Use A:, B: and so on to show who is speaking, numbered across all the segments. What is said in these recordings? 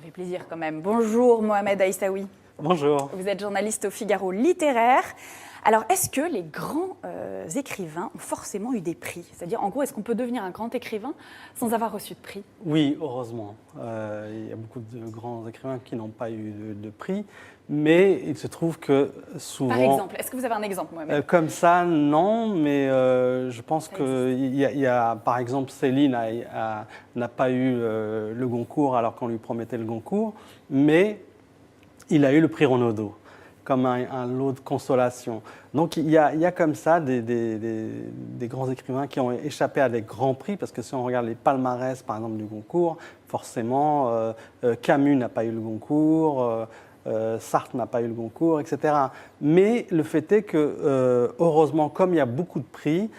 A: fait plaisir quand même. Bonjour Mohamed Aïssaoui.
B: Bonjour.
A: Vous êtes journaliste au Figaro littéraire. Alors, est-ce que les grands écrivains ont forcément eu des prix? C'est-à-dire, en gros, est-ce qu'on peut devenir un grand écrivain sans avoir reçu de prix?
B: Oui, heureusement. Il y a beaucoup de grands écrivains qui n'ont pas eu de prix, mais il se trouve que souvent...
A: Par exemple, est-ce que vous avez un exemple, Mohamed?
B: Comme ça, non, mais je pense qu'il y a, par exemple, Céline n'a pas eu le Goncourt alors qu'on lui promettait le Goncourt, mais il a eu le prix Renaudot, comme un lot de consolation. Donc il y a comme ça des grands écrivains qui ont échappé à des grands prix, parce que si on regarde les palmarès, par exemple, du Goncourt, forcément, Camus n'a pas eu le Goncourt, Sartre n'a pas eu le Goncourt, etc. Mais le fait est que, heureusement, comme il y a beaucoup de prix,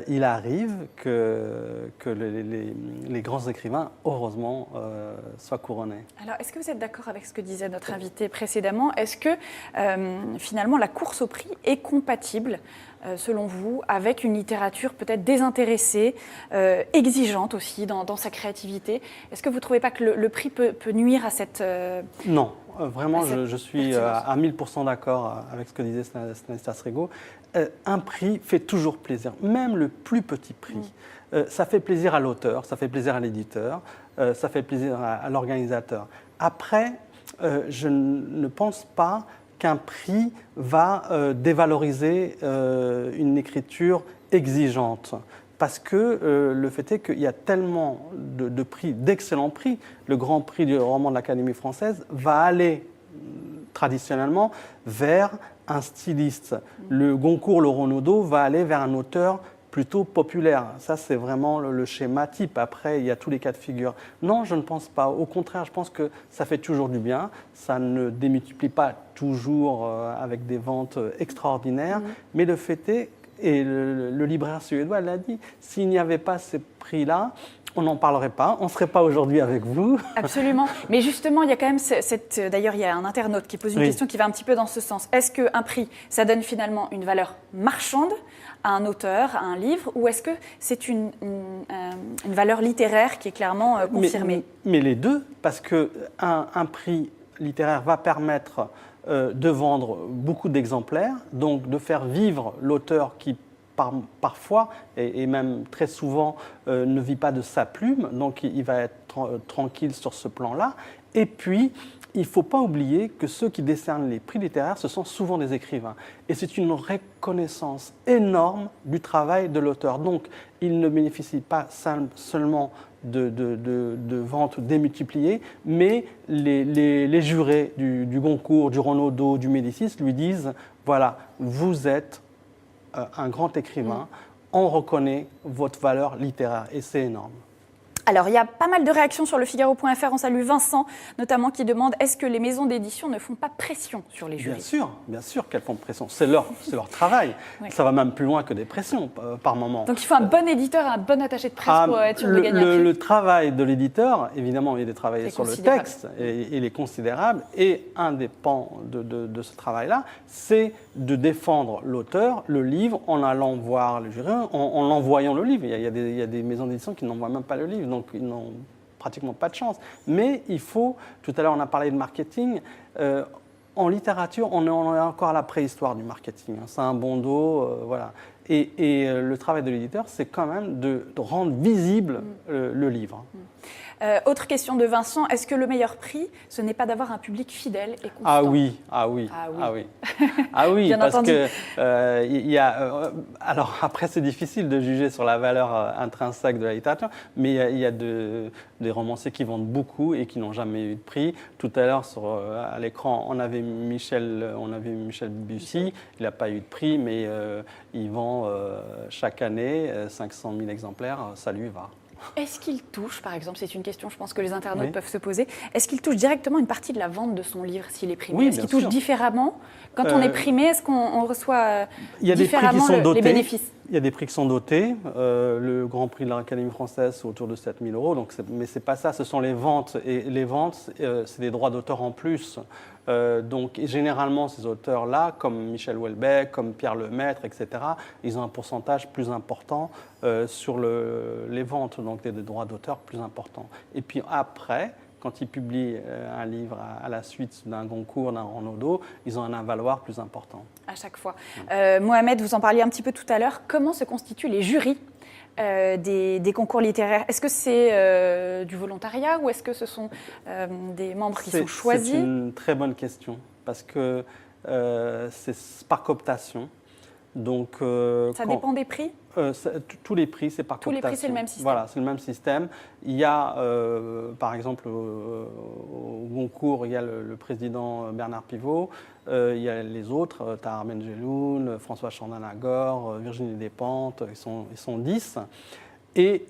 B: il arrive que les grands écrivains, heureusement, soient couronnés.
A: Alors, est-ce que vous êtes d'accord avec ce que disait notre invité précédemment? Est-ce que, finalement, la course au prix est compatible, selon vous, avec une littérature peut-être désintéressée, exigeante aussi dans sa créativité? Est-ce que vous ne trouvez pas que le prix peut nuire à cette...
B: Non, vraiment, je suis à 1000% d'accord avec ce que disait Stanislas Rigaud. Un prix fait toujours plaisir, même le plus petit prix. Ça fait plaisir à l'auteur, ça fait plaisir à l'éditeur, ça fait plaisir à l'organisateur. Après, je ne pense pas qu'un prix va dévaloriser une écriture exigeante. Parce que le fait est qu'il y a tellement de prix, d'excellents prix. Le grand prix du roman de l'Académie française va aller traditionnellement vers un styliste. Le Goncourt, le Renaudot va aller vers un auteur plutôt populaire. Ça, c'est vraiment le schéma type. Après, il y a tous les cas de figure. Non, je ne pense pas. Au contraire, je pense que ça fait toujours du bien. Ça ne démultiplie pas toujours avec des ventes extraordinaires. Mais le fait est, et le libraire suédois l'a dit, s'il n'y avait pas ces prix-là, on n'en parlerait pas, on ne serait pas aujourd'hui avec vous.
A: Absolument. Mais justement, il y a quand même d'ailleurs, il y a un internaute qui pose une question qui va un petit peu dans ce sens. Est-ce qu'un prix, ça donne finalement une valeur marchande à un auteur, à un livre, ou est-ce que c'est une valeur littéraire qui est clairement confirmée?
B: Mais les deux, parce qu'un prix littéraire va permettre de vendre beaucoup d'exemplaires, donc de faire vivre l'auteur qui parfois, et même très souvent, ne vit pas de sa plume, donc il va être tranquille sur ce plan-là. Et puis, il ne faut pas oublier que ceux qui décernent les prix littéraires, ce sont souvent des écrivains. Et c'est une reconnaissance énorme du travail de l'auteur. Donc, il ne bénéficie pas seulement de ventes démultipliées, mais les jurés du Goncourt, du Renaudot, du Médicis lui disent, voilà, vous êtes un grand écrivain, on reconnaît votre valeur littéraire et c'est énorme.
A: Alors, il y a pas mal de réactions sur lefigaro.fr. On salue Vincent, notamment, qui demande est-ce que les maisons d'édition ne font pas pression sur les jurys?
B: Bien sûr qu'elles font pression. C'est leur travail. Oui. Ça va même plus loin que des pressions par moment.
A: Donc, il faut un bon éditeur, un bon attaché de presse pour être sûr de gagner un prix.
B: Le travail de l'éditeur, évidemment, il est de travailler sur le texte, et il est considérable. Et un des pans de ce travail-là, c'est de défendre l'auteur, le livre, en allant voir le jury, en envoyant le livre. Il y a des maisons d'édition qui n'envoient même pas le livre. Donc, ils n'ont pratiquement pas de chance. Mais il faut, tout à l'heure on a parlé de marketing, en littérature on est encore à la préhistoire du marketing. C'est un bon dos, voilà. Et le travail de l'éditeur, c'est quand même de rendre visible le livre.
A: Autre question de Vincent, est-ce que le meilleur prix, ce n'est pas d'avoir un public fidèle et constant?
B: Ah oui, parce
A: entendu.
B: que alors après c'est difficile de juger sur la valeur intrinsèque de la littérature, mais il y a des romanciers qui vendent beaucoup et qui n'ont jamais eu de prix. Tout à l'heure à l'écran, on avait Michel Bussy, il n'a pas eu de prix, mais il vend chaque année 500 000 exemplaires, ça lui va.
A: Est-ce qu'il touche, par exemple, c'est une question je pense que les internautes peuvent se poser, est-ce qu'il touche directement une partie de la vente de son livre s'il est primé? Est-ce qu'il touche différemment? Quand on est primé, est-ce qu'on reçoit différemment les bénéfices?
B: Il y a des prix qui sont dotés. Le Grand Prix de l'Académie française, c'est autour de 7 000 €. Mais ce n'est pas ça, ce sont les ventes. Et les ventes, c'est des droits d'auteur en plus. Donc, généralement, ces auteurs-là, comme Michel Houellebecq, comme Pierre Lemaitre, etc., ils ont un pourcentage plus important sur les ventes, donc des droits d'auteur plus importants. Et puis après, quand ils publient un livre à la suite d'un concours, d'un Renaudot, ils ont un valoir plus important.
A: À chaque fois. Mohamed, vous en parliez un petit peu tout à l'heure. Comment se constituent les jurys des concours littéraires? Est-ce que c'est du volontariat ou est-ce que ce sont des membres qui sont choisis?
B: C'est une très bonne question parce que c'est par cooptation. Donc,
A: ça dépend des prix?
B: Tous les prix, c'est par cooptation.
A: Tous les prix, c'est le même système?
B: Voilà, c'est le même système. Il y a, par exemple, au Goncourt, il y a le président Bernard Pivot, il y a les autres, Tahar Benjeloun, François Chandin-Lagor, Virginie Despentes, ils sont 10. Et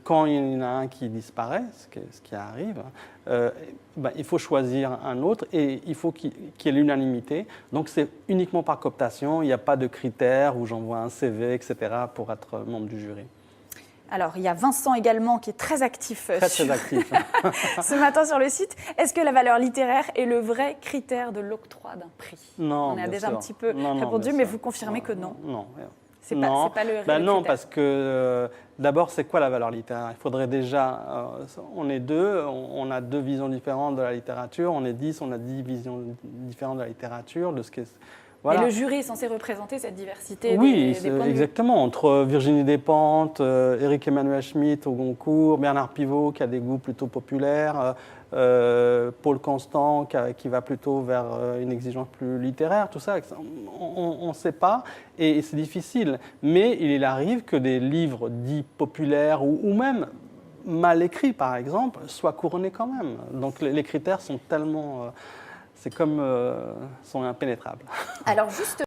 B: quand il y en a un qui disparaît, ce qui arrive, il faut choisir un autre et il faut qu'il y ait l'unanimité. Donc c'est uniquement par cooptation, il n'y a pas de critères où j'envoie un CV, etc. pour être membre du jury.
A: Alors, il y a Vincent également qui est très actif,
B: très actif.
A: ce matin sur le site. Est-ce que la valeur littéraire est le vrai critère de l'octroi d'un prix?
B: Non,
A: on a déjà
B: sûr.
A: un petit peu répondu, mais vous confirmez que non?
B: Non.
A: C'est pas le réel
B: non,
A: critère.
B: parce que d'abord, c'est quoi la valeur littéraire? Il faudrait déjà, on est deux, on a deux visions différentes de la littérature, on est 10, on a 10 visions différentes de la littérature, de ce qui est... Voilà.
A: Et le jury est censé représenter cette diversité
B: oui,
A: des points de vue.
B: Exactement. Entre Virginie Despentes, Éric Emmanuel Schmitt au Goncourt, Bernard Pivot qui a des goûts plutôt populaires, Paul Constant qui va plutôt vers une exigence plus littéraire, tout ça, on ne sait pas et c'est difficile. Mais il arrive que des livres dits populaires ou même mal écrits, par exemple, soient couronnés quand même. Donc les critères sont tellement... sont impénétrables.
A: Alors juste